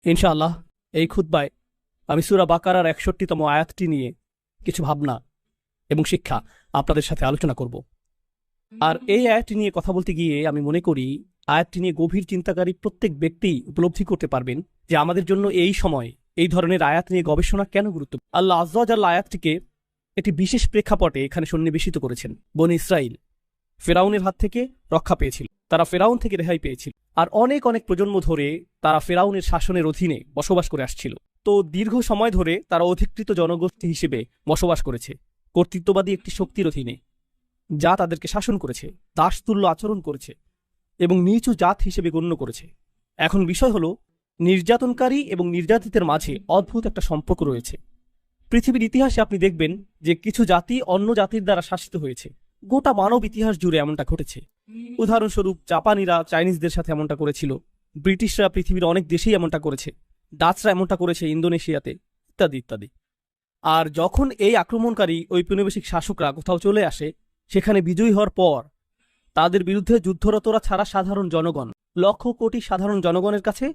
ইনশাআল্লাহ এই খুতবায় আমি সূরা বাকারার ৬১তম আয়াতটি নিয়ে কিছু ভাবনা এবং শিক্ষা আপনাদের সাথে আলোচনা করব। আর এই আয়াতটি নিয়ে কথা বলতে গিয়ে আমি মনে করি আয়াতটি নিয়ে গভীর চিন্তাকারী প্রত্যেক ব্যক্তি উপলব্ধি করতে পারবেন যে আমাদের জন্য এই সময় এই ধরনের আয়াত নিয়ে গবেষণা কেন গুরুত্বপূর্ণ। আল্লাহ আযজা ওয়া জাল্লা আয়াতটিকে একটি বিশেষ প্রেক্ষাপটে এখানে সন্নিবেশিত করেছেন। বনী ইসরাইল ফেরাউনের হাত থেকে রক্ষা পেয়েছিল, তারা ফেরাউন থেকে রেহাই পেয়েছিল, আর অনেক অনেক প্রজন্ম ধরে তারা ফেরাউনের শাসনের অধীনে বসবাস করে আসছিল। তো দীর্ঘ সময় ধরে তারা অধিকৃত জনগোষ্ঠী হিসেবে বসবাস করেছে কর্তৃত্ববাদী একটি শক্তির অধীনে, যা তাদেরকে শাসন করেছে, দাসতুল্য আচরণ করেছে এবং নিচু জাত হিসেবে গণ্য করেছে। এখন বিষয় হলো, নির্যাতনকারী এবং নির্যাতিতের মাঝে অদ্ভুত একটা সম্পর্ক রয়েছে। পৃথিবীর ইতিহাসে আপনি দেখবেন যে কিছু জাতি অন্য জাতির দ্বারা শাসিত হয়েছে। গোটা মানব ইতিহাস জুড়ে এমনটা ঘটেছে। উদাহরণস্বরূপ জাপানিরা চাইনিজদের সাথে এমনটা করেছিল, ব্রিটিশরা পৃথিবীর অনেক দেশেই এমনটা করেছে, ডাচরা এমনটা করেছে ইন্দোনেশিয়াতে, ইত্যাদি ইত্যাদি। আর যখন এই আক্রমণকারী ঔপনিবেশিক শাসকরা কোথাও চলে আসে, সেখানে বিজয়ী হওয়ার পর তাদের বিরুদ্ধে যুদ্ধরতরা ছাড়া সাধারণ জনগণ, লক্ষ কোটি সাধারণ জনগণের কাছে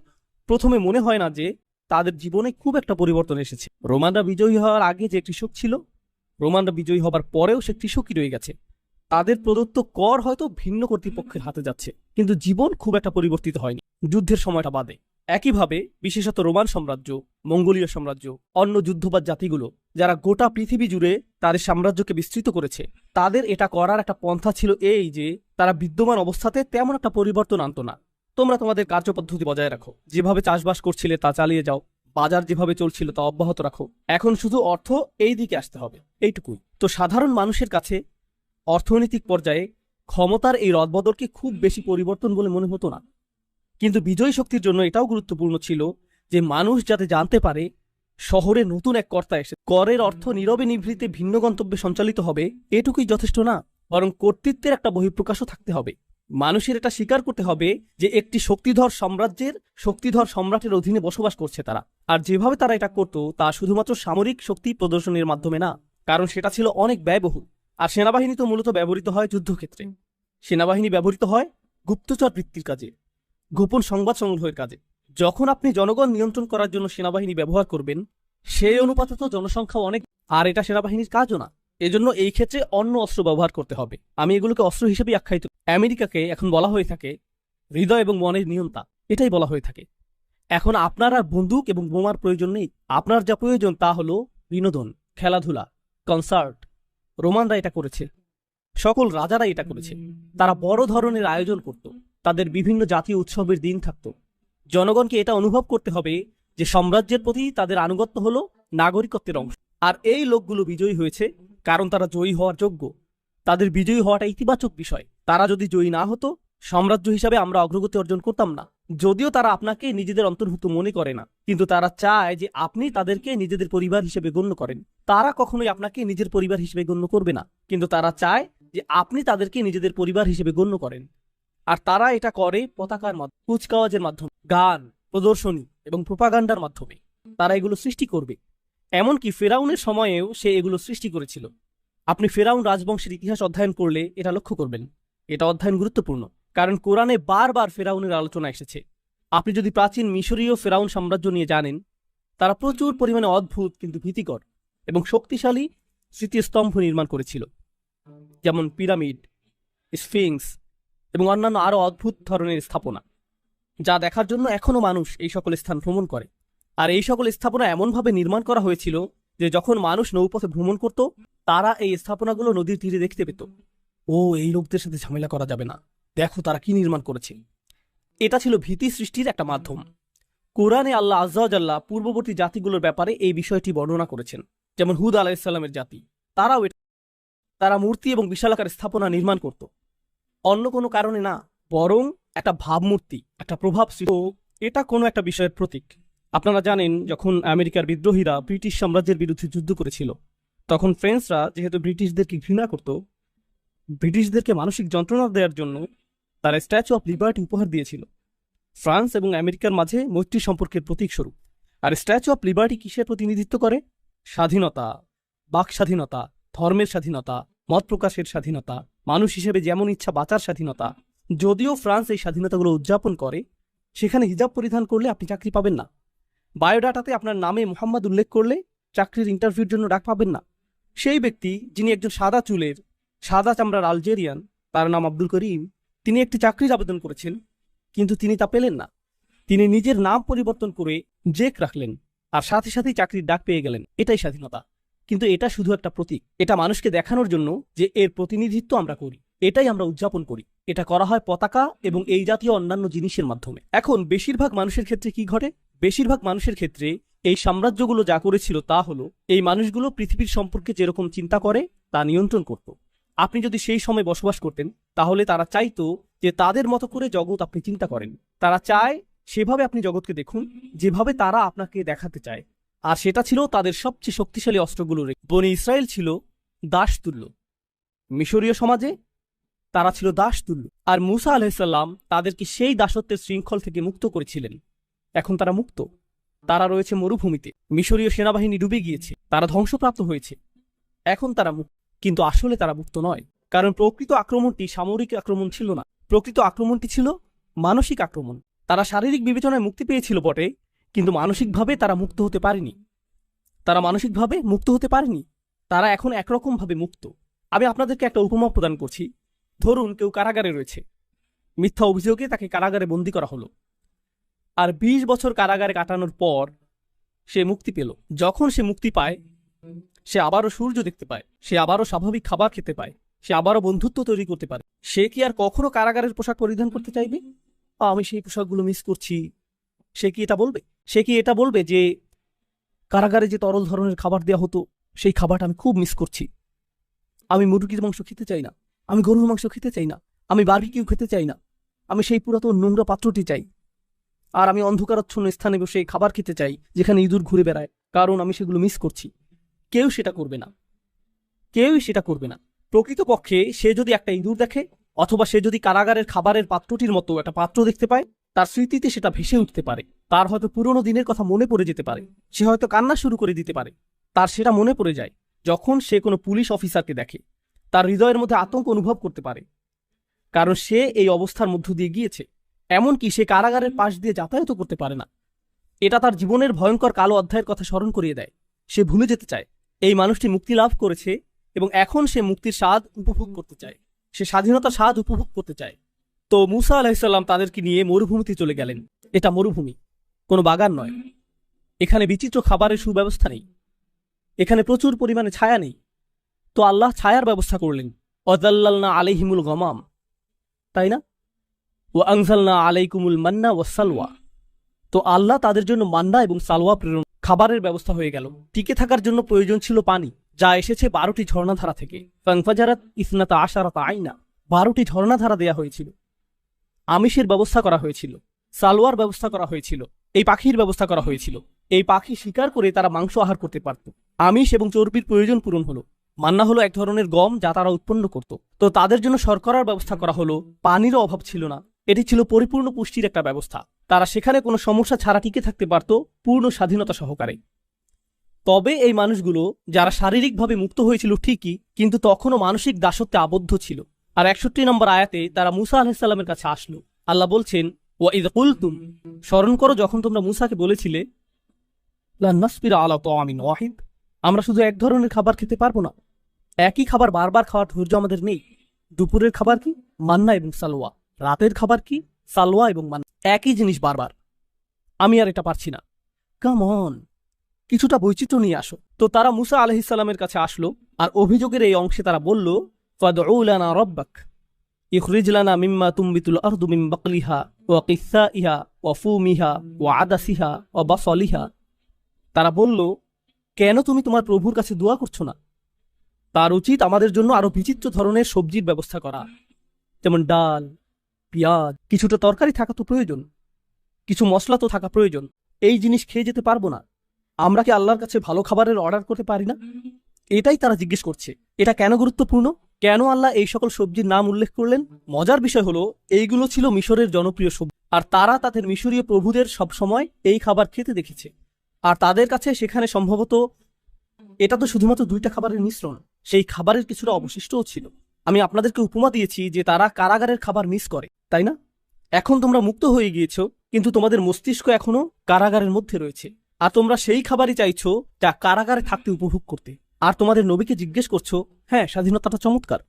প্রথমে মনে হয় না যে তাদের জীবনে খুব একটা পরিবর্তন এসেছে। রোমানরা বিজয়ী হওয়ার আগে যে কৃষক ছিল, রোমানরা বিজয়ী হবার পরেও সে কৃষকই রয়ে গেছে। তাদের প্রদত্ত কর হয়তো ভিন্ন কর্তৃপক্ষের হাতে যাচ্ছে, কিন্তু জীবন খুব একটা পরিবর্তিত হয়নি যুদ্ধের সময়টা বাদে। একইভাবে বিশেষত রোমান সাম্রাজ্য, মঙ্গোলীয় সাম্রাজ্য, অন্য যুদ্ধবাদ জাতিগুলো যারা গোটা পৃথিবী জুড়ে তাদের সাম্রাজ্যকে বিস্তৃত করেছে, তাদের এটা করার একটা পন্থা ছিল এই যে তারা বিদ্যমান অবস্থাতে তেমন একটা পরিবর্তন আনতো না। তোমরা তোমাদের কার্যপদ্ধতি বজায় রাখো, যেভাবে চাষবাস করছিলে তা চালিয়ে যাও, বাজার যেভাবে চলছিল তা অব্যাহত রাখো, এখন শুধু অর্থ এই দিকে আসতে হবে, এইটুকুই। তো সাধারণ মানুষের কাছে অর্থনৈতিক পর্যায়ে ক্ষমতার এই রদবদলকে খুব বেশি পরিবর্তন বলে মনে হতো না। কিন্তু বিজয়ী শক্তির জন্য এটাও গুরুত্বপূর্ণ ছিল যে মানুষ যাতে জানতে পারে শহরে নতুন এক কর্তা এসে করের অর্থ নীরবে নিভৃতে ভিন্ন গন্তব্যে সঞ্চালিত হবে, এটুকুই যথেষ্ট না, বরং কর্তৃত্বের একটা বহিঃপ্রকাশও থাকতে হবে। মানুষের এটা স্বীকার করতে হবে যে একটি শক্তিধর সাম্রাজ্যের শক্তিধর সম্রাটের অধীনে বসবাস করছে তারা। আর যেভাবে তারা এটা করত তা শুধুমাত্র সামরিক শক্তি প্রদর্শনের মাধ্যমে না, কারণ সেটা ছিল অনেক ব্যয়বহুল। আর সেনাবাহিনী তো মূলত ব্যবহৃত হয় যুদ্ধক্ষেত্রে। সেনাবাহিনী ব্যবহৃত হয় গুপ্তচর বৃত্তির কাজে, গোপন সংবাদ সংগ্রহের কাজে। যখন আপনি জনগণ নিয়ন্ত্রণ করার জন্য সেনাবাহিনী ব্যবহার করবেন, সেই অনুপাতে তো জনসংখ্যা অনেক, আর এটা সেনাবাহিনীর কাজও না। এজন্য এই ক্ষেত্রে অন্য অস্ত্র ব্যবহার করতে হবে। আমি এগুলোকে অস্ত্র হিসেবে আখ্যায়িত। আমেরিকাকে এখন বলা হয়ে থাকে হৃদয় এবং মনের নিয়ন্তা, এটাই বলা হয়ে থাকে। এখন আপনার আর বন্দুক এবং বোমার প্রয়োজন নেই। আপনার যা প্রয়োজন তা হলো বিনোদন, খেলাধুলা, কনসার্ট। রোমানরা এটা করেছে, সকল রাজারা এটা করেছে। তারা বড় ধরনের আয়োজন করত, তাদের বিভিন্ন জাতীয় উৎসবের দিন থাকত। জনগণকে এটা অনুভব করতে হবে যে সাম্রাজ্যের প্রতি তাদের আনুগত্য হলো নাগরিকত্বের অংশ। আর এই লোকগুলো বিজয়ী হয়েছে কারণ তারা জয়ী হওয়ার যোগ্য। তাদের বিজয়ী হওয়াটা ইতিবাচক বিষয়। তারা যদি জয়ী না হতো, সাম্রাজ্য হিসাবে আমরা অগ্রগতি অর্জন করতাম না। যদিও তারা আপনাকে নিজেদের অন্তর্ভুক্ত মনে করে না, কিন্তু তারা চায় যে আপনি তাদেরকে নিজেদের পরিবার হিসেবে গণ্য করেন। তারা কখনোই আপনাকে নিজের পরিবার হিসেবে গণ্য করবে না, কিন্তু তারা চায় যে আপনি তাদেরকে নিজেদের পরিবার হিসেবে গণ্য করেন। আর তারা এটা করে পতাকার মাধ্যমে, কুচকাওয়াজের মাধ্যমে, গান, প্রদর্শনী এবং প্রোপাগান্ডার মাধ্যমে। তারা এগুলো সৃষ্টি করবে। এমনকি ফেরাউনের সময়েও সে এগুলো সৃষ্টি করেছিল। আপনি ফেরাউন রাজবংশের ইতিহাস অধ্যয়ন করলে এটা লক্ষ্য করবেন। এটা অধ্যয়ন গুরুত্বপূর্ণ, কারণ কোরআনে বারবার ফেরাউনের আলোচনা এসেছে। আপনি যদি প্রাচীন মিশরীয় ফেরাউন সাম্রাজ্য নিয়ে জানেন, তারা প্রচুর পরিমাণে অদ্ভুত কিন্তু ভীতিকর এবং শক্তিশালী স্মৃতিস্তম্ভ নির্মাণ করেছিল, যেমন পিরামিড, স্ফিংস এবং অন্যান্য আরো অদ্ভুত ধরনের স্থাপনা, যা দেখার জন্য এখনো মানুষ এই সকল স্থান ভ্রমণ করে। আর এই সকল স্থাপনা এমনভাবে নির্মাণ করা হয়েছিল যে যখন মানুষ নৌপথে ভ্রমণ করত, তারা এই স্থাপনাগুলো নদীর তীরে দেখতে পেত। ও, এই লোকদের সাথে ঝামেলা করা যাবে না, দেখো তারা কি নির্মাণ করেছে। এটা ছিল ভীতি সৃষ্টির একটা মাধ্যম। কোরআনে আল্লাহ আযজা ওয়া জাল্লা পূর্ববর্তী জাতিগুলোর ব্যাপারে এই বিষয়টি বর্ণনা করেছেন। যেমন হুদ আলাইহিস সালামের জাতি, তারা মূর্তি এবং বিশালাকার স্থাপনা নির্মাণ করত, অন্য কোনো কারণে না, বরং একটা ভাবমূর্তি, একটা প্রভাব সৃষ্টি। এটা কোনো একটা বিষয়ের প্রতীক। আপনারা জানেন, যখন আমেরিকার বিদ্রোহীরা ব্রিটিশ সাম্রাজ্যের বিরুদ্ধে যুদ্ধ করেছিল, তখন ফ্রেঞ্চরা যেহেতু ব্রিটিশদেরকে ঘৃণা করত, ব্রিটিশদেরকে মানসিক যন্ত্রণা দেওয়ার জন্য তারা স্ট্যাচু অফ লিবার্টি উপহার দিয়েছিল, ফ্রান্স এবং আমেরিকার মাঝে মৈত্রী সম্পর্কের প্রতীক স্বরূপ। আর স্ট্যাচু অফ লিবার্টি কিসের প্রতিনিধিত্ব করে? স্বাধীনতা, বাক স্বাধীনতা, ধর্মের স্বাধীনতা, মত প্রকাশের স্বাধীনতা, মানুষ হিসেবে যেমন ইচ্ছা বাঁচার স্বাধীনতা। যদিও ফ্রান্স এই স্বাধীনতাগুলো উদযাপন করে, সেখানে হিজাব পরিধান করলে আপনি চাকরি পাবেন না, বায়োডাটাতে আপনার নামে মুহাম্মদ উল্লেখ করলে চাকরির ইন্টারভিউর জন্য ডাক পাবেন না। সেই ব্যক্তি যিনি একজন সাদা চুলের, সাদা চামড়ার আলজেরিয়ান, তার নাম আব্দুল করিম, তিনি একটি চাকরির আবেদন করেছেন, কিন্তু তিনি তা পেলেন না। তিনি নিজের নাম পরিবর্তন করে জেক রাখলেন, আর সাথে সাথেই চাকরির ডাক পেয়ে গেলেন। এটাই স্বাধীনতা। কিন্তু এটা শুধু একটা প্রতীক। এটা মানুষকে দেখানোর জন্য যে এর প্রতিনিধিত্ব আমরা করি, এটাই আমরা উদযাপন করি। এটা করা হয় পতাকা এবং এই জাতীয় অন্যান্য জিনিসের মাধ্যমে। এখন বেশিরভাগ মানুষের ক্ষেত্রে কি ঘটে? বেশিরভাগ মানুষের ক্ষেত্রে এই সাম্রাজ্যগুলো যা করেছিল তা হলো, এই মানুষগুলো পৃথিবীর সম্পর্কে যেরকম চিন্তা করে তা নিয়ন্ত্রণ করত। আপনি যদি সেই সময় বসবাস করতেন, তাহলে তারা চাইতো যে তাদের মতো করে জগৎ আপনি চিন্তা করেন। তারা চায় সেভাবে আপনি জগৎকে দেখুন যেভাবে তারা আপনাকে দেখাতে চায়। আর সেটা ছিল তাদের সবচেয়ে শক্তিশালী অস্ত্রগুলোর। বনি ইসরায়েল ছিল দাসতুল্য। মিশরীয় সমাজে তারা ছিল দাসতুল্য। আর মুসা আলাইহিসসালাম তাদেরকে সেই দাসত্বের শৃঙ্খল থেকে মুক্ত করেছিলেন। এখন তারা মুক্ত। তারা রয়েছে মরুভূমিতে। মিশরীয় সেনাবাহিনী ডুবে গিয়েছে, তারা ধ্বংসপ্রাপ্ত হয়েছে। এখন তারা মুক্ত, কিন্তু আসলে তারা মুক্ত নয়। কারণ প্রকৃত আক্রমণটি সামরিক আক্রমণ ছিল না, প্রকৃত আক্রমণটি ছিল মানসিক আক্রমণ। তারা শারীরিক বিবেচনায় মুক্তি পেয়েছিল বটে, কিন্তু মানসিকভাবে তারা মুক্ত হতে পারেনি। তারা মানসিকভাবে মুক্ত হতে পারেনি। তারা এখন একরকমভাবে মুক্ত। আমি আপনাদেরকে একটা উপমা প্রদান করছি। ধরুন কেউ কারাগারে রয়েছে, মিথ্যা অভিযোগে তাকে কারাগারে বন্দী করা হলো, আর 20 বছর কারাগারে কাটানোর পর সে মুক্তি পেল। যখন সে মুক্তি পায়, সে আবারও সূর্য দেখতে পায়, সে আবারও স্বাভাবিক খাবার খেতে পায়, সে আবারও বন্ধুত্ব তৈরি করতে পারে। সে কি আর কখনো কারাগারের পোশাক পরিধান করতে চাইবে? আমি সেই পোশাকগুলো মিস করছি। সে কি এটা বলবে? সে কি এটা বলবে যে কারাগারে যে তরল ধরনের খাবার দেওয়া হতো, সেই খাবারটা আমি খুব মিস করছি। আমি মুরগির মাংস খেতে চাই না, আমি গরুর মাংস খেতে চাই না, আমি বারবিকিউ খেতে চাই না, আমি সেই পুরাতন নোংরা পাত্রটি চাই। আর আমি অন্ধকারাচ্ছন্ন স্থানে বসে খাবার খেতে চাই যেখানে ইঁদুর ঘুরে বেড়ায়, কারণ আমি সেগুলো মিস করছি। কেউ সেটা করবে না, কেউই সেটা করবে না। প্রকৃতপক্ষে সে যদি একটা ইঁদুর দেখে, অথবা সে যদি কারাগারের খাবারের পাত্রটির মতো একটা পাত্র দেখতে পায়, তার স্মৃতিতে সেটা ভেসে উঠতে পারে। তার হয়তো পুরোনো দিনের কথা মনে পড়ে যেতে পারে। সে হয়তো কান্না শুরু করে দিতে পারে। তার সেটা মনে পড়ে যায় যখন সে কোনো পুলিশ অফিসারকে দেখে। তার হৃদয়ের মধ্যে আতঙ্ক অনুভব করতে পারে, কারণ সে এই অবস্থার মধ্য দিয়ে গিয়েছে। এমনকি সে কারাগারের পাশ দিয়ে যাতায়াতও করতে পারে না। এটা তার জীবনের ভয়ঙ্কর কালো অধ্যায়ের কথা স্মরণ করিয়ে দেয়। সে ভুলে যেতে চায় এই মানুষটি মুক্তি লাভ করেছে এবং এখন সে মুক্তির স্বাদ উপভোগ করতে চায়। সে স্বাধীনতার স্বাদ উপভোগ করতে চায়। তো মুসা আলাইহিসসালাম তাদেরকে নিয়ে মরুভূমিতে চলে গেলেন। এটা মরুভূমি, কোনো বাগান নয়। এখানে বিচিত্র খাবারের সুব্যবস্থা নেই, এখানে প্রচুর পরিমাণে ছায়া নেই। তো আল্লাহ ছায়ার ব্যবস্থা করলেন। ওয়াযাল্লালনা আলাইহিমুল গমাম, তাই না? ওয়া আনজালনা আলাইকুমুল মান্না ওয়াসসালওয়া। তো আল্লাহ তাদের জন্য মান্না এবং সালওয়া প্রেরণ, খাবারের ব্যবস্থা হয়ে গেল। টিকে থাকার জন্য প্রয়োজন ছিল পানি, যা এসেছে 12টি ঝর্ণাধারা থেকে। ফানফাজারাত ইসনাতা আশারাতা আইনা, 12টি ঝর্ণাধারা দেয়া হয়েছিল। আমিষের ব্যবস্থা করা হয়েছিল, সালোয়ার ব্যবস্থা করা হয়েছিল, এই পাখির ব্যবস্থা করা হয়েছিল। এই পাখি শিকার করে তারা মাংস আহার করতে পারত। আমিষ এবং চর্বির প্রয়োজন পূরণ হলো। মান্না হলো এক ধরনের গম যা তারা উৎপন্ন করত। তো তাদের জন্য শর্করার ব্যবস্থা করা হলো। পানিরও অভাব ছিল না। এটি ছিল পরিপূর্ণ পুষ্টির একটা ব্যবস্থা। তারা সেখানে কোনো সমস্যা ছাড়া টিকে থাকতে পারত পূর্ণ স্বাধীনতা সহকারে। তবে এই মানুষগুলো যারা শারীরিকভাবে মুক্ত হয়েছিল ঠিকই, কিন্তু তখনও মানসিক দাসত্বে আবদ্ধ ছিল। আর 61 নম্বর আয়াতে তারা মুসা আলাইহিসসালামের কাছে আসলো। আল্লাহ বলছেন, ওয়া ইয কুলতুম, স্মরণ করো যখন তোমরা মুসাকে বলেছিলে, লা নাসবিরা আলা তাআমিন ওয়াহিদ, আমরা শুধু এক ধরনের খাবার খেতে পারবো না। একই খাবার বারবার খাওয়ার ধৈর্য আমাদের নেই। দুপুরের খাবার কি? মান্না এবং সালোয়া। রাতের খাবার কি? সালোয়া এবং মান্না। একই জিনিস বারবার। আমি আর এটা পারছি না। কাম অন, কিছুটা বৈচিত্র্য নিয়ে আসো। তো তারা মুসা আলাইহিসসালামের কাছে আসলো, আর অভিযোগের এই অংশে তারা বলল, ফাদউ লানা রাব্বাক ইখরিজ লানা মিম্মা তুমবিতুল আরদু মিন বাকলিহা ওয়া কিসাইহা ওয়া ফুমিহা ওয়া আদাসিহা ওয়া বাসলিহা। তারা বলল, কেন তুমি তোমার প্রভুর কাছে দোয়া করছো না? তার উচিত আমাদের জন্য আরো বিচিত্র ধরনের সবজির ব্যবস্থা করা, যেমন ডাল, পেঁয়াজ, কিছুটা তরকারি থাকা তো প্রয়োজন, কিছু মশলা তো থাকা প্রয়োজন। এই জিনিস খেয়ে যেতে পারবো না। আমরা কি আল্লাহর কাছে ভালো খাবারের অর্ডার করতে পারি না? এটাই তারা জিজ্ঞেস করছে। এটা কেন গুরুত্বপূর্ণ? কেন আল্লাহ এই সকল সবজির নাম উল্লেখ করলেন? মজার বিষয় হলো, এইগুলো ছিল মিশরের জনপ্রিয় সবজি, আর তারা তাদের মিশরীয় প্রভুদের সবসময় এই খাবার খেতে দেখেছে। আর তাদের কাছে সেখানে সম্ভবত এটা তো শুধুমাত্র 2টা খাবারের মিশ্রণ, সেই খাবারের কিছুটা অবশিষ্টও ছিল। আমি আপনাদেরকে উপমা দিয়েছি যে তারা কারাগারের খাবার মিস করে, তাই না? এখন তোমরা মুক্ত হয়ে গিয়েছো, কিন্তু তোমাদের মস্তিষ্ক এখনো কারাগারের মধ্যে রয়েছে, আর তোমরা সেই খাবারই চাইছো যা কারাগারে থাকতে উপভোগ করতে। আর তোমাদের নবীকে জিজ্ঞেস করছো, হ্যাঁ স্বাধীনতাটা চমৎকার,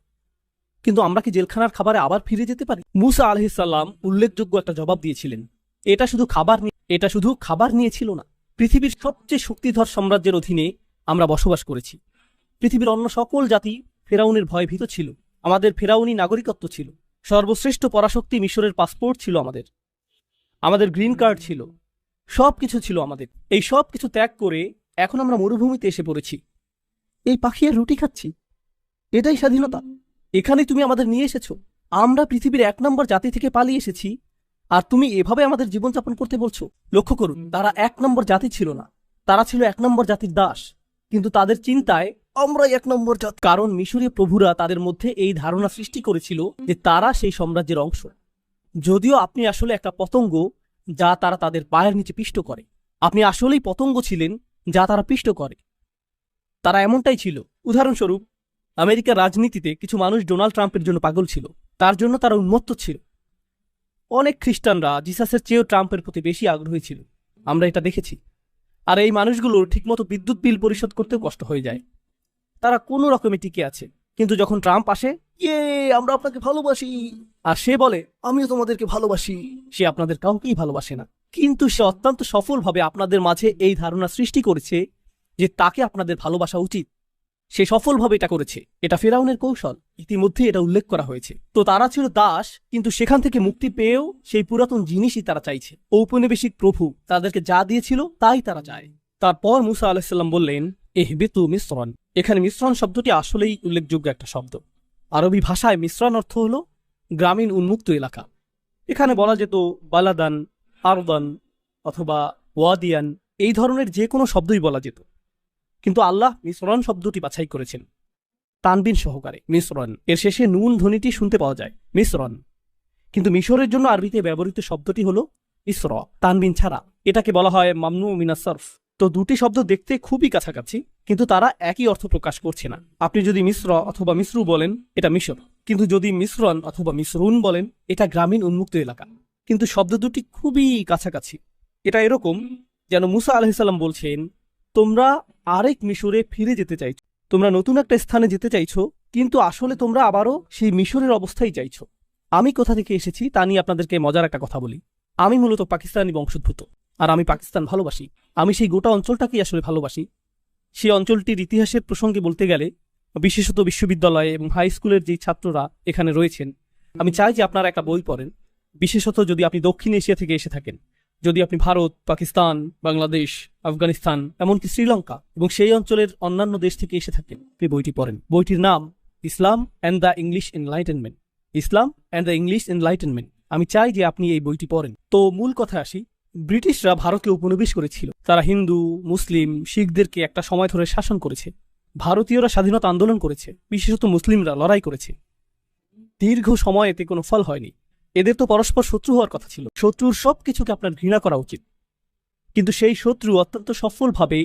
কিন্তু আমরা কি জেলখানার খাবারে আবার ফিরে যেতে পারি? মুসা আলাইহিসসালাম উল্লেখযোগ্য একটা জবাব দিয়েছিলেন। এটা শুধু খাবার নিয়ে ছিল না। পৃথিবীর সবচেয়ে শক্তিধর সাম্রাজ্যের অধীনে আমরা বসবাস করেছি। পৃথিবীর অন্য সকল জাতি ফেরাউনের ভয়ে ভীত ছিল। আমাদের ফেরাউনি নাগরিকত্ব ছিল। সর্বশ্রেষ্ঠ পরাশক্তি মিশরের পাসপোর্ট ছিল আমাদের গ্রিন কার্ড ছিল, সবকিছু ছিল আমাদের। এই সব কিছু ত্যাগ করে এখন আমরা মরুভূমিতে এসে পড়েছি। এই পাখি আর রুটি খাচ্ছি, এটাই স্বাধীনতা? এখানেই তুমি আমাদের নিয়ে এসেছো। আমরা পৃথিবীর 1 নম্বর জাতি থেকে পালিয়ে এসেছি, আর তুমি এভাবে আমাদের জীবনযাপন করতে বলছো? লক্ষ্য করুন, তারা 1 নম্বর জাতি ছিল না, তারা ছিল 1 নম্বর জাতির দাস। কিন্তু তাদের চিন্তায় আমরাই 1 নম্বর জাতি। কারণ মিশরীয় প্রভুরা তাদের মধ্যে এই ধারণা সৃষ্টি করেছিল যে তারা সেই সাম্রাজ্যের অংশ, যদিও আপনি আসলে একটা পতঙ্গ যা তারা তাদের পায়ের নিচে পিষ্ট করে। আপনি আসলেই পতঙ্গ ছিলেন যা তারা পিষ্ট করে। তারা এমনটাই ছিল। উদাহরণস্বরূপ, আমেরিকার রাজনীতিতে কিছু মানুষ ডোনাল্ড ট্রাম্পের জন্য পাগল ছিল, তার জন্য তারা উন্মত্ত ছিল। অনেক খ্রিস্টানরা জিসাসের চেয়েও ট্রাম্পের প্রতি বেশি আগ্রহী ছিল। আমরা এটা দেখেছি। আর এই মানুষগুলোর ঠিকমতো বিদ্যুৎ বিল পরিশোধ করতেও কষ্ট হয়ে যায়। তারা কোনো রকমে টিকে আছে, কিন্তু যখন ট্রাম্প আসে, আমরা আপনাকে ভালোবাসি, আর সে বলে আমিও তোমাদেরকে ভালোবাসি, সে আপনাদের কাউকেই ভালোবাসে না। কিন্তু সে অত্যন্ত সফলভাবে আপনাদের মাঝে এই ধারণা সৃষ্টি করেছে যে তাকে আপনাদের ভালোবাসা উচিত। সে সফলভাবে এটা করেছে। এটা ফেরাউনের কৌশল, ইতিমধ্যে এটা উল্লেখ করা হয়েছে। তো তারা ছিল দাস, কিন্তু সেখান থেকে মুক্তি পেয়েও সেই পুরাতন জিনিসই তারা চাইছে। ঔপনিবেশিক প্রভু তাদেরকে যা দিয়েছিল তাই তারা চায়। তারপর মুসা আলাইহিসসালাম বললেন, ইহবিতু মিসরান। এখানে মিসরান শব্দটি আসলেই উল্লেখযোগ্য একটা শব্দ। আরবি ভাষায় মিসরান অর্থ হল গ্রামীণ উন্মুক্ত এলাকা। এখানে বলা যেত বালাদান, আরদান অথবা ওয়াদিয়ান, এই ধরনের যে কোনো শব্দই বলা যেত, কিন্তু আল্লাহ মিসরান শব্দটি বাছাই করেছেন তানবিন সহকারে। মিসরান এর শেষে নুন ধ্বনিটি শুনতে পাওয়া যায়, মিসরান। কিন্তু মিশরের জন্য আরবিতে ব্যবহৃত শব্দটি হলো ইসরা, তানবিন ছাড়া। এটাকে বলা হয় মামনু মিনাস সরফ। তো দুটি শব্দ দেখতে খুবই কাছাকাছি, কিন্তু তারা একই অর্থ প্রকাশ করছে না। আপনি যদি মিশ্র অথবা মিশ্রু বলেন, এটা মিশর, কিন্তু যদি মিশ্রণ অথবা মিশ্রুন বলেন, এটা গ্রামীণ উন্মুক্ত এলাকা। কিন্তু শব্দ দুটি খুবই কাছাকাছি। এটা এরকম যেন মুসা আলাইহিসসালাম বলছেন, তোমরা আরেক মিশরে ফিরে যেতে চাইছো, তোমরা নতুন একটা স্থানে যেতে চাইছো, কিন্তু আসলে তোমরা আবারও সেই মিশরের অবস্থায় চাইছো। আমি কোথা থেকে এসেছি তা নিয়ে আপনাদেরকে মজার একটা কথা বলি। আমি মূলত পাকিস্তানি বংশোদ্ভূত, আর আমি পাকিস্তান ভালোবাসি। আমি সেই গোটা অঞ্চলটাকেই আসলে ভালোবাসি। সেই অঞ্চলটির ইতিহাসের প্রসঙ্গে বলতে গেলে, বিশেষত বিশ্ববিদ্যালয়ে এবং হাই স্কুলের যে ছাত্ররা এখানে রয়েছেন, আমি চাই যে আপনারা একটা বই পড়েন, বিশেষত যদি আপনি দক্ষিণ এশিয়া থেকে এসে থাকেন, যদি আপনি ভারত, পাকিস্তান, বাংলাদেশ, আফগানিস্তান, এমনকি শ্রীলঙ্কা এবং সেই অঞ্চলের অন্যান্য দেশ থেকে এসে থাকেন, আপনি বইটি পড়েন। বইটির নাম Islam and the English Enlightenment. Islam and the English Enlightenment. আমি চাই যে আপনি এই বইটি পড়েন। তো মূল কথা আসি, ব্রিটিশরা ভারতকে উপনিবেশ করেছিল। তারা হিন্দু, মুসলিম, শিখদেরকে একটা সময় ধরে শাসন করেছে। ভারতীয়রা স্বাধীনতা আন্দোলন করেছে, বিশেষত মুসলিমরা লড়াই করেছে। দীর্ঘ সময় এতে কোনো ফল হয়নি। এদের তো পরস্পর শত্রু হওয়ার কথা ছিল। শত্রুর সবকিছুকে আপনার ঘৃণা করা উচিত। কিন্তু সেই শত্রু অত্যন্ত সফলভাবে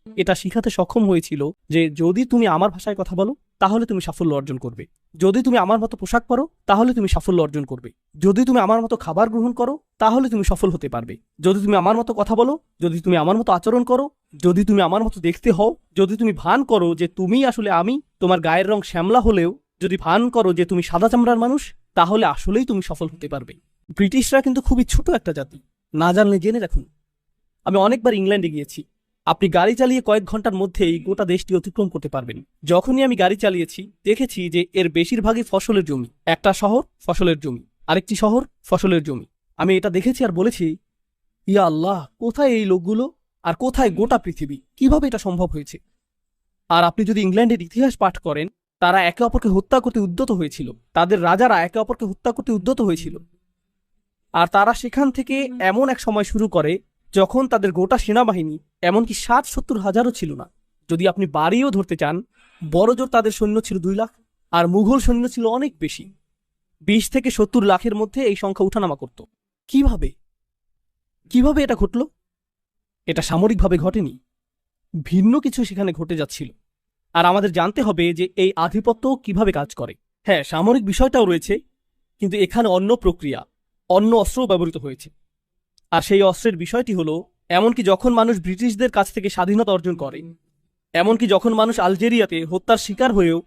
এটা শিখাতে সক্ষম হয়েছিল যে যদি তুমি আমার ভাষায় কথা বলো তাহলে তুমি সাফল্য অর্জন করবে, যদি তুমি আমার মতো পোশাক পরো তাহলে তুমি সাফল্য অর্জন করবে, যদি তুমি আমার মতো খাবার গ্রহণ করো তাহলে তুমি সফল হতে পারবে, যদি তুমি আমার মতো কথা বলো, যদি তুমি আমার মতো আচরণ করো, যদি তুমি আমার মতো দেখতে হও, যদি তুমি ভান করো যে তুমি আসলে আমি, তোমার গায়ের রং শ্যামলা হলেও যদি ভান করো যে তুমি সাদা চামড়ার মানুষ, তাহলে আসলেই তুমি সফল হতে পারবে। ব্রিটিশরা কিন্তু খুবই ছোট একটা জাতি, না জানলে জেনে রাখুন। আমি অনেকবার ইংল্যান্ডে গিয়েছি। আপনি গাড়ি চালিয়ে কয়েক ঘন্টার মধ্যেই গোটা দেশটি অতিক্রম করতে পারবেন। যখনই আমি গাড়ি চালিয়েছি দেখেছি যে এর বেশিরভাগই ফসলের জমি। একটা শহর ফসলের জমি, আরেকটি শহর ফসলের জমি। আমি এটা দেখেছি আর বলেছি, ইয়া আল্লাহ, কোথায় এই লোকগুলো আর কোথায় গোটা পৃথিবী? কিভাবে এটা সম্ভব হয়েছে? আর আপনি যদি ইংল্যান্ডের ইতিহাস পাঠ করেন, তারা একে অপরকে হত্যা করতে উদ্যত হয়েছিল। তাদের রাজারা একে অপরকে হত্যা করতে উদ্যত হয়েছিল। আর তারা সেখান থেকে এমন এক সময় শুরু করে যখন তাদের গোটা সেনাবাহিনী এমনকি 60-70 হাজারও ছিল না। যদি আপনি বাড়িও ধরতে চান, বড়জোর তাদের সৈন্য ছিল 2 লাখ, আর মুঘল সৈন্য ছিল অনেক বেশি। 20 থেকে 70 লাখের মধ্যে এই সংখ্যা উঠানামা করত। কিভাবে এটা ঘটল? এটা সামরিকভাবে ঘটেনি, ভিন্ন কিছু সেখানে ঘটে যাচ্ছিল। আর আমাদের জানতে হবে যে এই আধিপত্য কিভাবে কাজ করে। হ্যাঁ, সামরিক বিষয়টাও রয়েছে, কিন্তু এখানে অন্য প্রক্রিয়া, অন্য অস্ত্রও ব্যবহৃত হয়েছে। আর সেই অস্ত্রের বিষয়টি হলো, এমনকি যখন মানুষ ব্রিটিশদের কাছ থেকে স্বাধীনতা অর্জন করে, এমনকি যখন মানুষ আলজেরিয়াতে হত্যার শিকার হয়েও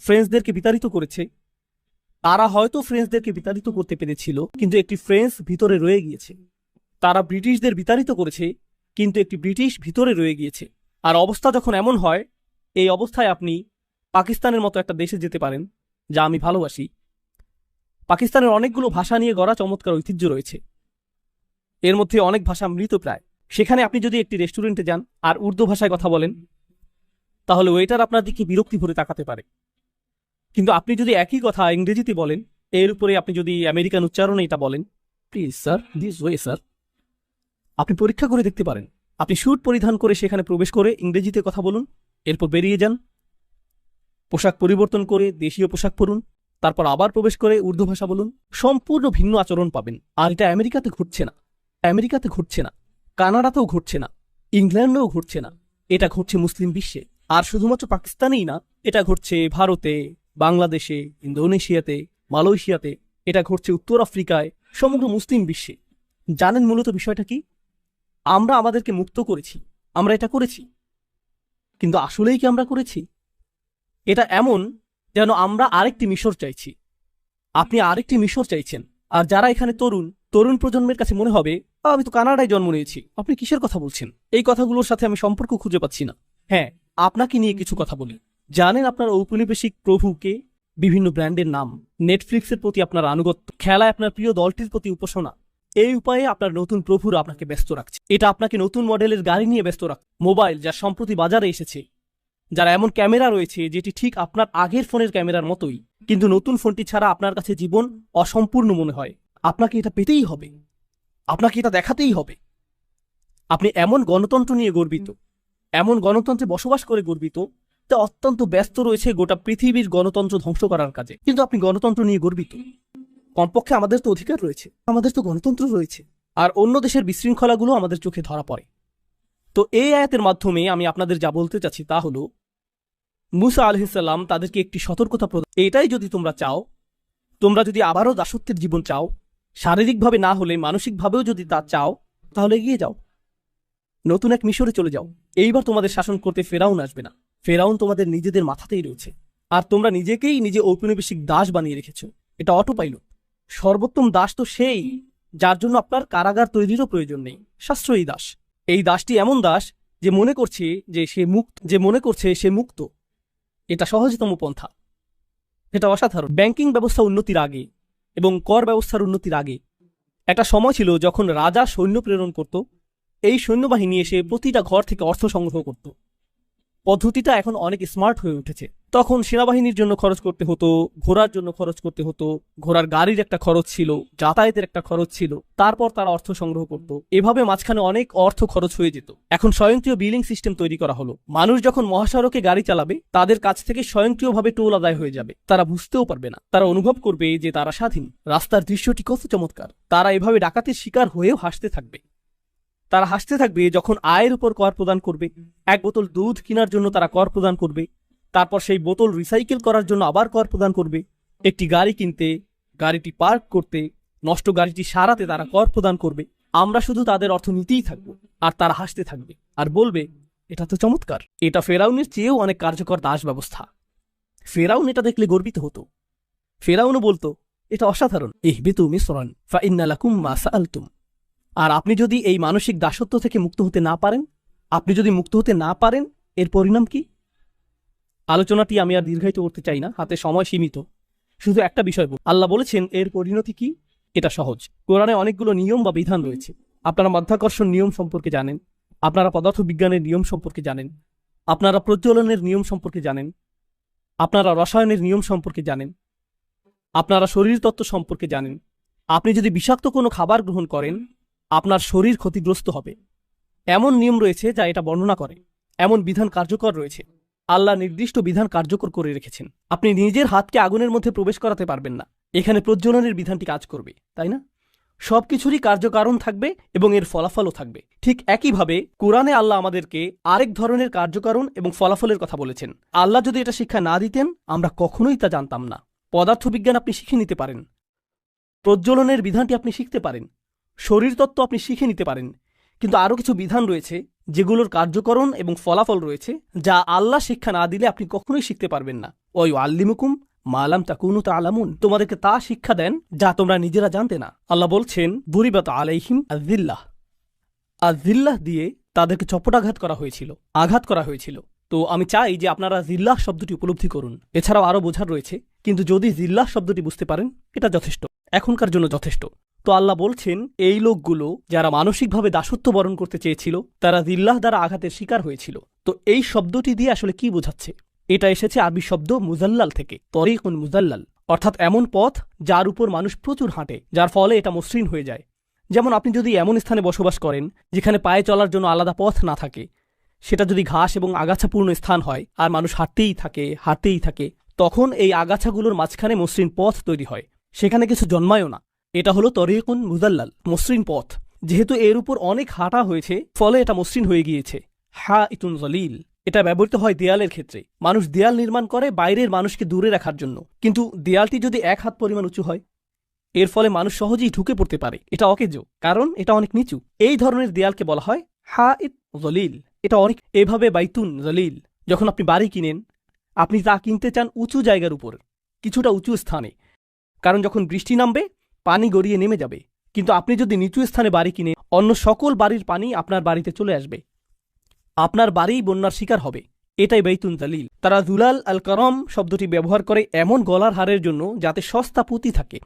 ফ্রেঞ্চদেরকে বিতাড়িত করেছে, তারা হয়তো ফ্রেঞ্চদেরকে বিতাড়িত করতে পেরেছিল, কিন্তু একটি ফ্রেঞ্চ ভিতরে রয়ে গিয়েছে। তারা ব্রিটিশদের বিতাড়িত করেছে, কিন্তু একটি ব্রিটিশ ভিতরে রয়ে গিয়েছে। আর অবস্থা যখন এমন হয়, এই অবস্থায় আপনি পাকিস্তানের মতো একটা দেশে যেতে পারেন, যা আমি ভালোবাসি। পাকিস্তানের অনেকগুলো ভাষা নিয়ে গড়া চমৎকার ঐতিহ্য রয়েছে, এর মধ্যে অনেক ভাষা মৃতপ্রায়। সেখানে আপনি যদি একটি রেস্টুরেন্টে যান আর উর্দু ভাষায় কথা বলেন, তাহলে ওয়েটার আপনার দিকে বিরক্তি ভরে তাকাতে পারে। কিন্তু আপনি যদি একই কথা ইংরেজিতে বলেন, এর উপরে আপনি যদি আমেরিকান উচ্চারণে এটা বলেন, please sir, this way sir, আপনি পরীক্ষা করে দেখতে পারেন। আপনি স্যুট পরিধান করে সেখানে প্রবেশ করে ইংরেজিতে কথা বলুন, এরপর বেরিয়ে যান, পোশাক পরিবর্তন করে দেশীয় পোশাক পরুন, তারপর আবার প্রবেশ করে উর্দু ভাষা বলুন, সম্পূর্ণ ভিন্ন আচরণ পাবেন। আর এটা আমেরিকাতে ঘটছে না, আমেরিকাতে ঘটছে না, কানাডাতেও ঘটছে না, ইংল্যান্ডেও ঘটছে না, এটা ঘটছে মুসলিম বিশ্বে। আর শুধুমাত্র পাকিস্তানেই না, এটা ঘটছে ভারতে, বাংলাদেশে, ইন্দোনেশিয়াতে, মালয়েশিয়াতে, এটা ঘটছে উত্তর আফ্রিকায়, সমগ্র মুসলিম বিশ্বে। জানেন মূলত বিষয়টা কি? আমরা আমাদেরকে মুক্ত করেছি, আমরা এটা করেছি, কিন্তু আসলেই কি আমরা করেছি? এটা এমন যেন আমরা আরেকটি মিশর চাইছি। আপনি আরেকটি মিশর চাইছেন। আর যারা এখানে তরুণ তরুণ প্রজন্মের কাছে মনে হবে, আমি তো কানাডায় জন্ম নিয়েছি, আপনি কিসের কথা বলছেন? এই কথাগুলোর সাথে আমি সম্পর্ক খুঁজে পাচ্ছি না। হ্যাঁ, আপনাকে নিয়ে কিছু কথা বলি। জানেন আপনার ঔপনিবেশিক প্রভুকে, বিভিন্ন ব্র্যান্ডের নাম, নেটফ্লিক্সের প্রতি আপনার আনুগত্য, খেলায় আপনার প্রিয় দলটির প্রতি উপাসনা, এই উপায়ে আপনার নতুন প্রভুরা আপনাকে ব্যস্ত রাখছে। এটা আপনাকে নতুন মডেলের গাড়ি নিয়ে ব্যস্ত রাখছে, মোবাইল যা সম্প্রতি বাজারে এসেছে, যারা এমন ক্যামেরা রয়েছে যেটি ঠিক আপনার আগের ফোনের ক্যামেরার মতোই, কিন্তু নতুন ফোনটি ছাড়া আপনার কাছে জীবন অসম্পূর্ণ মনে হয়। আপনাকে এটা পেতেই হবে, আপনাকে এটা দেখাতেই হবে। আপনি এমন গণতন্ত্র নিয়ে গর্বিত, এমন গণতন্ত্রে বসবাস করে গর্বিত, তা অত্যন্ত ব্যস্ত রয়েছে গোটা পৃথিবীর গণতন্ত্র ধ্বংস করার কাজে, কিন্তু আপনি গণতন্ত্র নিয়ে গর্বিত। কমপক্ষে আমাদের তো অধিকার রয়েছে, আমাদের তো গণতন্ত্র রয়েছে। আর অন্য দেশের বিশৃঙ্খলাগুলো আমাদের চোখে ধরা পড়ে। তো এই আয়াতের মাধ্যমে আমি আপনাদের যা বলতে চাচ্ছি তা হলো, মুসা আলাইহিসসালাম তাদেরকে একটি সতর্কতা প্রদান, এটাই যদি তোমরা চাও, তোমরা যদি আবারও দাসত্বের জীবন চাও, শারীরিকভাবে না হলে মানসিকভাবেও যদি তা চাও, তাহলে এগিয়ে যাও, নতুন এক মিশরে চলে যাও। এইবার তোমাদের শাসন করতে ফেরাউন আসবে না, ফেরাউন তোমাদের নিজেদের মাথাতেই রয়েছে। আর তোমরা নিজেকেই নিজে ঔপনিবেশিক দাস বানিয়ে রেখেছো, এটা অটো পাইলট। সর্বোত্তম দাস তো সেই যার জন্য আপনার কারাগার তৈরিরও প্রয়োজন নেই, সাশ্রয়ী দাস। এই দাসটি এমন দাস যে মনে করছে সে মুক্ত। এটা সহজতম পন্থা, এটা অসাধারণ। ব্যাংকিং ব্যবস্থা উন্নতির আগে এবং কর ব্যবস্থার উন্নতির আগে একটা সময় ছিল যখন রাজা সৈন্য প্রেরণ করত, এই সৈন্যবাহিনী এসে প্রতিটা ঘর থেকে অর্থ সংগ্রহ করত। পদ্ধতিটা এখন অনেক স্মার্ট হয়ে উঠেছে। তখন সেনাবাহিনীর জন্য খরচ করতে হতো, ঘোড়ার জন্য খরচ করতে হতো, ঘোড়ার গাড়ির একটা খরচ ছিল, যাতায়াতের একটা খরচ ছিল, তারপর তারা অর্থ সংগ্রহ করত। এভাবে মাঝখানে অনেক অর্থ খরচ হয়ে যেত। এখন স্বয়ংক্রিয় বিলিং সিস্টেম তৈরি করা হলো। মানুষ যখন মহাসড়কে গাড়ি চালাবে, তাদের কাছ থেকে স্বয়ংক্রিয়ভাবে টোল আদায় হয়ে যাবে। তারা বুঝতেও পারবে না, তারা অনুভব করবে যে তারা স্বাধীন। রাস্তার দৃশ্যটি কত চমৎকার। তারা এভাবে ডাকাতির শিকার হয়েও হাসতে থাকবে। তারা হাসতে থাকবে যখন আয়ের উপর কর প্রদান করবে। এক বোতল দুধ কেনার জন্য তারা কর প্রদান করবে, তারপর সেই বোতল রিসাইকেল করার জন্য আবার কর প্রদান করবে। একটি গাড়ি কিনতে, গাড়িটি পার্ক করতে, নষ্ট গাড়িটি সারাতে তারা কর প্রদান করবে। আমরা শুধু তাদের অর্থ নিতেই থাকবো, আর তারা হাসতে থাকবে আর বলবে, এটা তো চমৎকার। এটা ফেরাউনের চেয়েও অনেক কার্যকর দাস ব্যবস্থা। ফেরাউন এটা দেখলে গর্বিত হতো। ফেরাউনও বলতো, এটা অসাধারণ। ইহবিতু মিসরান ফাইন্না লাকুম মা সাআলতুম। আর আপনি যদি এই মানসিক দাসত্ব থেকে মুক্ত হতে না পারেন, এর পরিণাম কি? আলোচনাটি আমি আর দীর্ঘায়িত করতে চাই না, হাতে সময় সীমিত। শুধু একটা বিষয় আল্লাহ বলেছেন, এর পরিণতি কি? এটা সহজ। কোরআনে অনেকগুলো নিয়ম বা বিধান রয়েছে। আপনারা মাধ্যাকর্ষণ নিয়ম সম্পর্কে জানেন, আপনারা পদার্থবিজ্ঞানের নিয়ম সম্পর্কে জানেন, আপনারা প্রজ্বলনের নিয়ম সম্পর্কে জানেন, আপনারা রসায়নের নিয়ম সম্পর্কে জানেন, আপনারা শরীরতত্ত্ব সম্পর্কে জানেন। আপনি যদি বিষাক্ত কোনো খাবার গ্রহণ করেন, আপনার শরীর ক্ষতিগ্রস্ত হবে। এমন নিয়ম রয়েছে যা এটা বর্ণনা করে, এমন বিধান কার্যকর রয়েছে। আল্লাহ নির্দিষ্ট বিধান কার্যকর করে রেখেছেন। আপনি নিজের হাতকে আগুনের মধ্যে প্রবেশ করাতে পারবেন না, এখানে প্রজ্বলনের বিধানটি কাজ করবে, তাই না? সবকিছুরই কার্যকারণ থাকবে এবং এর ফলাফলও থাকবে। ঠিক একইভাবে কোরআনে আল্লাহ আমাদেরকে আরেক ধরনের কার্যকারণ এবং ফলাফলের কথা বলেছেন। আল্লাহ যদি এটা শিক্ষা না দিতেন, আমরা কখনোই তা জানতাম না। পদার্থবিজ্ঞান আপনি শিখে নিতে পারেন, প্রজ্বলনের বিধানটি আপনি শিখতে পারেন, শরীরতত্ত্ব আপনি শিখে নিতে পারেন, কিন্তু আরও কিছু বিধান রয়েছে যেগুলোর কার্যকরণ এবং ফলাফল রয়েছে যা আল্লাহ শিক্ষা না দিলে আপনি কখনোই শিখতে পারবেন না। ওই আল্লিমুকুম মালাম তাকুনু তাআলামুন, তোমাদেরকে তা শিক্ষা দেন যা তোমরা নিজেরা জানতে না। আল্লাহ বলছেন দুরিবাত আলাইহিম আযিল্লাহ, আযিল্লাহ দিয়ে তাদেরকে চপটাঘাত করা হয়েছিল, আঘাত করা হয়েছিল। তো আমি চাই যে আপনারা জিল্লাহ শব্দটি উপলব্ধি করুন। এছাড়াও আরও বোঝার রয়েছে, কিন্তু যদি জিল্লাহ শব্দটি বুঝতে পারেন এটা যথেষ্ট, এখনকার জন্য যথেষ্ট। তো আল্লাহ বলছেন এই লোকগুলো যারা মানসিকভাবে দাসত্ব বরণ করতে চেয়েছিল তারা জিল্লাহ দ্বারা আঘাতের শিকার হয়েছিল। তো এই শব্দটি দিয়ে আসলে কি বোঝাচ্ছে? এটা এসেছে আরবি শব্দ মুজাল্লাল থেকে, তরিকুন মুজাল্লাল, অর্থাৎ এমন পথ যার উপর মানুষ প্রচুর হাঁটে, যার ফলে এটা মসৃণ হয়ে যায়। যেমন আপনি যদি এমন স্থানে বসবাস করেন যেখানে পায়ে চলার জন্য আলাদা পথ না থাকে, সেটা যদি ঘাস এবং আগাছাপূর্ণ স্থান হয় আর মানুষ হাঁটতেই থাকে, তখন এই আগাছাগুলোর মাঝখানে মসৃণ পথ তৈরি হয়, সেখানে কিছু জন্মায়ও না। এটা হলো তরিকুন মুজাল্লাল, মসৃণ পথ। যেহেতু এর উপর অনেক হাঁটা হয়েছে ফলে এটা মসৃণ হয়ে গিয়েছে। হা ইতুন জলিল, এটা ব্যবহৃত হয় দেয়ালের ক্ষেত্রে। মানুষ দেয়াল নির্মাণ করে বাইরের মানুষকে দূরে রাখার জন্য, কিন্তু দেয়ালটি যদি 1 হাত পরিমাণ উঁচু হয় এর ফলে মানুষ সহজেই ঢুকে পড়তে পারে, এটা অকেজো, কারণ এটা অনেক নিচু। এই ধরনের দেয়ালকে বলা হয় হা ইত জলিল। এটা অনেক এভাবে বাইতুন জলিল। যখন আপনি বাড়ি কিনেন, আপনি তা কিনতে চান উঁচু জায়গার উপর, কিছুটা উঁচু স্থানে, কারণ যখন বৃষ্টি নামবে পানি গড়িয়ে নেমে যাবে। কিন্তু আপনি যদি নিচু স্থানে বাড়ি কিনে, অন্য সকল বাড়ির পানি আপনার বাড়িতে চলে আসবে, আপনার বাড়িই বন্যার শিকার হবে। এটাই বাইতুন জালিল। তারা জুলাল আল করম শব্দটি ব্যবহার করে এমন গলার হারের জন্য যাতে সস্তা পুঁতি থাকে,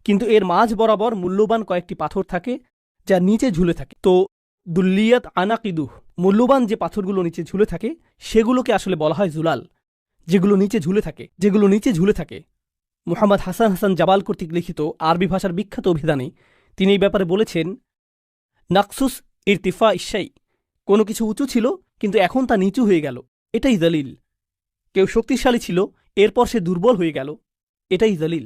কিন্তু এর মাঝ বরাবর মূল্যবান কয়েকটি পাথর থাকে যা নিচে ঝুলে থাকে। তো দুল্লিয়াত আনাকিদুহ, মূল্যবান যে পাথরগুলো নিচে ঝুলে থাকে সেগুলোকে আসলে বলা হয় জুলাল, যেগুলো নিচে ঝুলে থাকে। মুহাম্মদ হাসান জাবাল কর্তৃক লিখিত আরবি ভাষার বিখ্যাত অভিধানে তিনি এই ব্যাপারে বলেছেন, নাকসুস ইরতিফা ইশাই, কোনো কিছু উঁচু ছিল কিন্তু এখন তা নিচু হয়ে গেল, এটাই দলিল। কেউ শক্তিশালী ছিল এরপর সে দুর্বল হয়ে গেল, এটাই দলিল।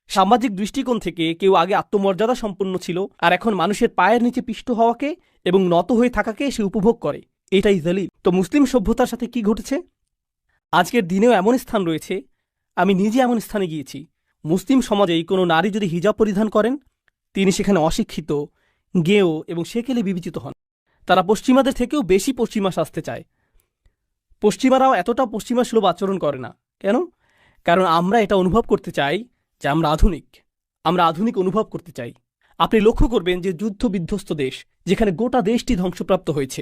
সামাজিক দৃষ্টিকোণ থেকে কেউ আগে আত্মমর্যাদা সম্পন্ন ছিল আর এখন মানুষের পায়ের নিচে পিষ্ট হওয়াকে এবং নত হয়ে থাকাকে সে উপভোগ করে, এটাই দলিল। তো মুসলিম সভ্যতার সাথে কি ঘটেছে? আজকের দিনেও এমন স্থান রয়েছে, আমি নিজে এমন স্থানে গিয়েছি, মুসলিম সমাজেই কোনো নারী যদি হিজাব পরিধান করেন তিনি সেখানে অশিক্ষিত, গেয় এবং সেকেলে বিবেচিত হন। তারা পশ্চিমাদের থেকেও বেশি পশ্চিমা সাজতে চায়। পশ্চিমারাও এতটা পশ্চিমা সুলভ আচরণ করে না। কেন? কারণ আমরা এটা অনুভব করতে চাই যে আমরা আধুনিক অনুভব করতে চাই। আপনি লক্ষ্য করবেন যে যুদ্ধ বিধ্বস্ত দেশ, যেখানে গোটা দেশটি ধ্বংসপ্রাপ্ত হয়েছে,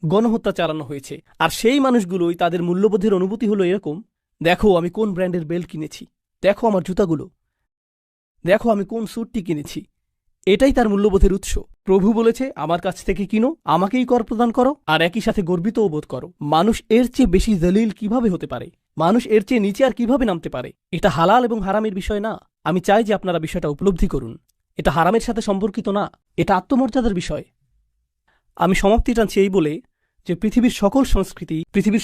গণহত্যা চালানো হয়েছে, আর সেই মানুষগুলোই তাদের মূল্যবোধের অনুভূতি হলো এরকম, দেখো আমি কোন ব্র্যান্ডের বেল্ট কিনেছি, দেখো আমার জুতাগুলো, দেখো আমি কোন স্যুটটি কিনেছি। এটাই তার মূল্যবোধের উৎস। প্রভু বলেছে আমার কাছ থেকে কিনো, আমাকেই কর প্রদান করো, আর একই সাথে গর্বিতও বোধ করো। মানুষ এর চেয়ে বেশি দলিল কিভাবে হতে পারে? মানুষ এর চেয়ে নিচে আর কিভাবে নামতে পারে? এটা হালাল এবং হারামের বিষয় না। আমি চাই যে আপনারা বিষয়টা উপলব্ধি করুন। এটা হারামের সাথে সম্পর্কিত না, এটা আত্মমর্যাদার বিষয়। আমি সমাপ্তি টানছি এই বলে যে পৃথিবীর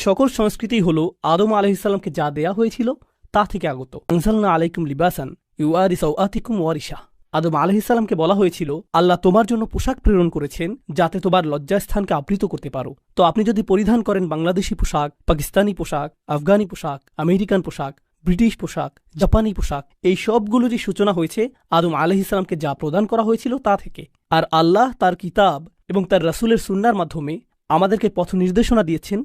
সকল সংস্কৃতি হল আদম আলাইহিসসালামকে যা দেয়া হয়েছিল তা থেকে আগত। আনজালনা আলাইকুম লিবাসান ইউআরি সাওআতিকুম ওয়ারিশা। আদম আলাইহিসসালামকে বলা হয়েছিল আল্লাহ তোমার জন্য পোশাক প্রেরণ করেছেন যাতে তোমার লজ্জাস্থানকে আবৃত করতে পারো। তো আপনি যদি পরিধান করেন বাংলাদেশি পোশাক, পাকিস্তানি পোশাক, আফগানি পোশাক, আমেরিকান পোশাক, ব্রিটিশ পোশাক, জাপানি পোশাক, এই সবগুলোরই সূচনা হয়েছে আদম আলাইহিসসালামকে যা প্রদান করা হয়েছিল তা থেকে। আর আল্লাহ তার কিতাব এবং তার রাসূলের সুন্নাহর মাধ্যমে আমাদেরকে পথ নির্দেশনা দিয়েছেন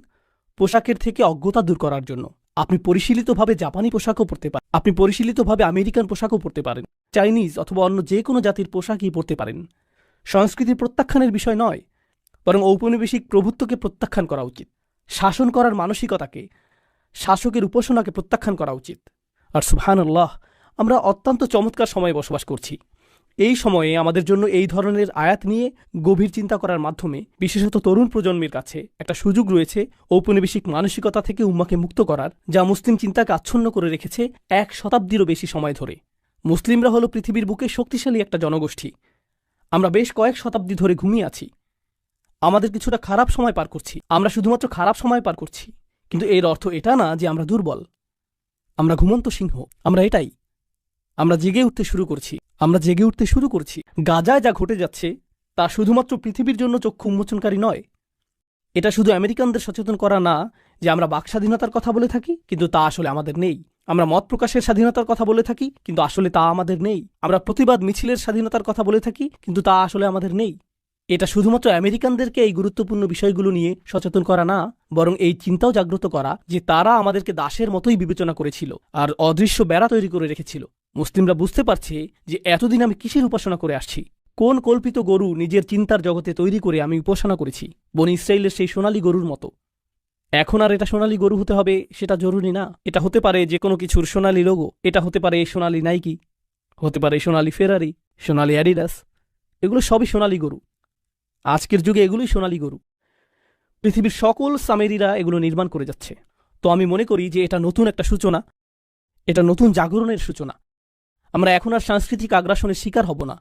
পোশাকের থেকে অজ্ঞতা দূর করার জন্য। আপনি পরিশীলিতভাবে জাপানি পোশাকও পরতে পারেন, আপনি পরিশীলিতভাবে আমেরিকান পোশাকও পরতে পারেন, চাইনিজ অথবা অন্য যে কোনো জাতির পোশাকই পরতে পারেন। সংস্কৃতির প্রত্যাখ্যানের বিষয় নয়, বরং ঔপনিবেশিক প্রভুত্বকে প্রত্যাখ্যান করা উচিত। শাসন করার মানসিকতাকে, শাসকের উপাসনাকে প্রত্যাখ্যান করা উচিত। আর সুবহানাল্লাহ, আমরা অত্যন্ত চমৎকার সময়ে বসবাস করছি। এই সময়ে আমাদের জন্য এই ধরনের আয়াত নিয়ে গভীর চিন্তা করার মাধ্যমে বিশেষত তরুণ প্রজন্মের কাছে একটা সুযোগ রয়েছে ঔপনিবেশিক মানসিকতা থেকে উম্মাকে মুক্ত করার, যা মুসলিম চিন্তাকে আচ্ছন্ন করে রেখেছে 1 শতাব্দীরও বেশি সময় ধরে। মুসলিমরা হলো পৃথিবীর বুকে শক্তিশালী একটা জনগোষ্ঠী। আমরা বেশ কয়েক শতাব্দী ধরে ঘুমিয়ে আছি। আমাদের কিছুটা খারাপ সময় পার করছি, আমরা শুধুমাত্র খারাপ সময় পার করছি, কিন্তু এর অর্থ এটা না যে আমরা দুর্বল। আমরা ঘুমন্ত সিংহ, আমরা এটাই। আমরা জেগে উঠতে শুরু করছি। গাজায় যা ঘটে যাচ্ছে তা শুধুমাত্র পৃথিবীর জন্য চক্ষু উন্মোচনকারী নয়। এটা শুধু আমেরিকানদের সচেতন করা না যে আমরা বাকস্বাধীনতার কথা বলে থাকি, কিন্তু তা আসলে আমাদের নেই। আমরা মত প্রকাশের স্বাধীনতার কথা বলে থাকি, কিন্তু আসলে তা আমাদের নেই। আমরা প্রতিবাদ মিছিলের স্বাধীনতার কথা বলে থাকি, কিন্তু তা আসলে আমাদের নেই। এটা শুধুমাত্র আমেরিকানদেরকে এই গুরুত্বপূর্ণ বিষয়গুলো নিয়ে সচেতন করা না, বরং এই চিন্তাও জাগ্রত করা যে তারা আমাদেরকে দাসের মতোই বিবেচনা করেছিল আর অদৃশ্য বেড়া তৈরি করে রেখেছিল। মুসলিমরা বুঝতে পারছে যে এতদিন আমি কিসের উপাসনা করে আসছি, কোন কল্পিত গরু নিজের চিন্তার জগতে তৈরি করে আমি উপাসনা করেছি, বনি ইসরায়েলের সেই সোনালী গরুর মতো। এখন আর এটা সোনালী গরু হতে হবে সেটা জরুরি না। এটা হতে পারে যে কোনো কিছুর সোনালী লোগো, এটা হতে পারে সোনালী নাইকি, হতে পারে সোনালী ফেরারি, সোনালী অ্যাডিডাস। এগুলো সবই সোনালী গরু। আজকের যুগে এগুলোই সোনালী গরু। পৃথিবীর সকল সামেরিরা এগুলো নির্মাণ করে যাচ্ছে। তো আমি মনে করি যে এটা নতুন একটা সূচনা, এটা নতুন জাগরণের সূচনা। আমরা এখন আর সাংস্কৃতিক আগ্রাসনের শিকার হব না।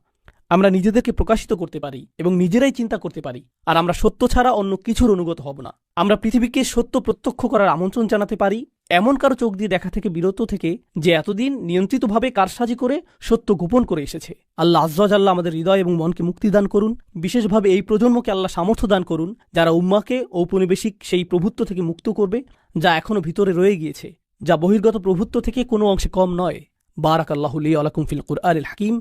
আমরা নিজেদেরকে প্রকাশিত করতে পারি এবং নিজেরাই চিন্তা করতে পারি। আর আমরা সত্য ছাড়া অন্য কিছুর অনুগত হব না। আমরা পৃথিবীকে সত্য প্রত্যক্ষ করার আমন্ত্রণ জানাতে পারি, এমন কারো চোখ দিয়ে দেখা থেকে বিরত থেকে যে এতদিন নিয়ন্ত্রিতভাবে কারসাজি করে সত্য গোপন করে এসেছে। আল্লাহ আজ্জাল্লাহ আমাদের হৃদয় এবং মনকে মুক্তি দান করুন। বিশেষভাবে এই প্রজন্মকে আল্লাহ সামর্থ্য দান করুন, যারা উম্মাকে ঔপনিবেশিক সেই প্রভুত্ব থেকে মুক্ত করবে যা এখনো ভিতরে রয়ে গিয়েছে, যা বহির্গত প্রভুত্ব থেকে কোনো অংশে কম নয়। বারাকাল্লাহু লি ওয়া লাকুম ফিল কুরআনিল হাকিম।